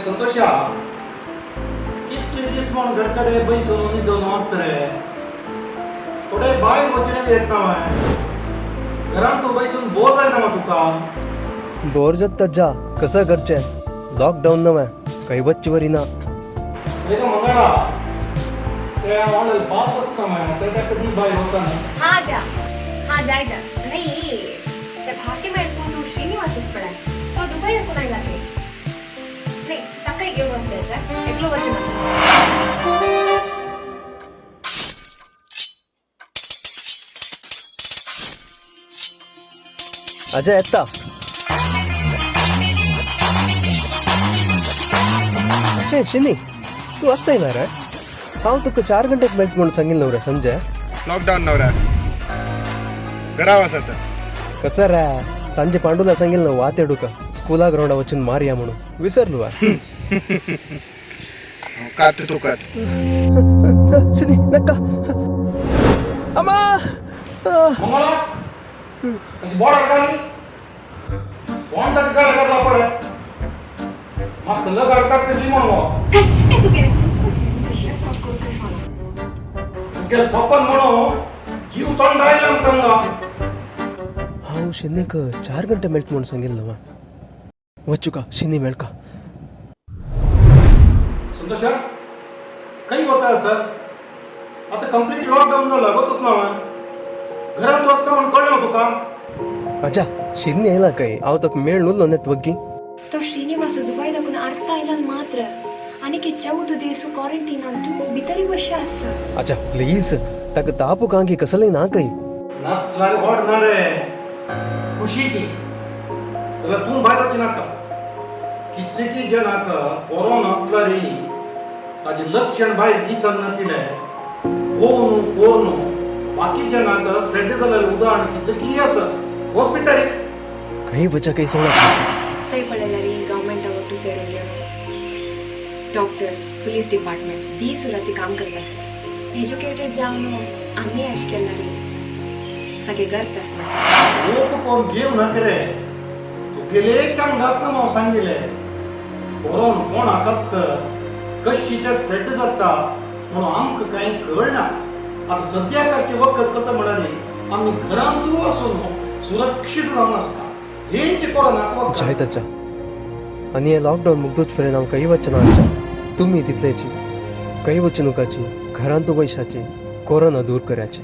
संतोषा कितले दीस म्हण घरकडे बैसून उन्नी मस्त रे थोडे बाहेर वचने येत ना घरात तू बैसून बोर जायना मग तुका बोर जात जा कसं घरचे लॉकडाऊन नव्हे काही बच्चीवरी ना एक मंगळा ते ऑनलाइन पास असतं मग ते कधी बाहेर होता नाही हाँ जाएगा नहीं जब भाग्य में तू श्रीनिवासच पड़ा तो दुबई को नाही जाते नाही तक्काई घेऊन बसायचं एकलो वचन अजय येता शिनी तू आत्ता येणार आहे हांव तुका 4 गंटेक मेळट म्हणून सांगितलं नव्हतं संजय लॉकडाऊन नवरा घराव असत कसं रे संजय पांडूला सांगितलं वात येडू का स्कूला ग्राउंडा वचून मारया म्हणून विसरलो कात तू कात शिनी नक्का अम्मा मंगळा कधी बोर अडकाली कोण तरी काय करला पडे मग कल अडकात कधी म्हणू कसं तू गेले कसं गेल सोपन म्हणू जीव तोंड राहिला कंगा हांव शिनीक 4 गंटे मेळट म्हणून सांगितलं वचू का शिनी मेळका संतोषा काही होता सर आता कंप्लीट लॉकडाऊन झालं होतच ना घरात तू असता म्हणून कळलं तुका अजा शिनी येयला काही हांव ताका मेळ नुल्लो नेत वग्गी तो श्रीनिवास दुबई दाखून अर्थ आयला मात्र आणि की चौद दिवस क्वारंटीन तू भितरी बशी आस अजा प्लीज ताका तापू कांगी कसलंय ना काही नातलारी ओढणार रे खुशीची त्याला तू बाहेरची नाका कितली जनाक कोरोना असलारी ताजे लक्षण बाहेर दिसन नातिले होऊन कोरनो बाकी जनाक स्प्रेड झालेले उदाहरण कितली असत हॉस्पिटल काही वजह काही सोडा सही पडलेला रे government to side India doctors police department दी सुरती काम करत असतात एज्युकेटेड जाऊन आम्ही अश केला रे तागे गर्त असतात लोक कोण घेव ना करे तू गेले चांगलात ना मग सांगिले कोरोना कोण आकस कशी ते स्प्रेड जाता म्हणून आमक काही कळना आता सध्या कसे वखत कसं म्हणाले आम्ही घरात तू असून सुरक्षित जाऊन असता हेच कोरोना जायताच्या आणि हे लॉकडाऊन मुग्धूच परिणाम काही वचनांच्या तुम्ही तिथल्याची काही वचनुकाची घरांतू पैशाची कोरोना दूर करायची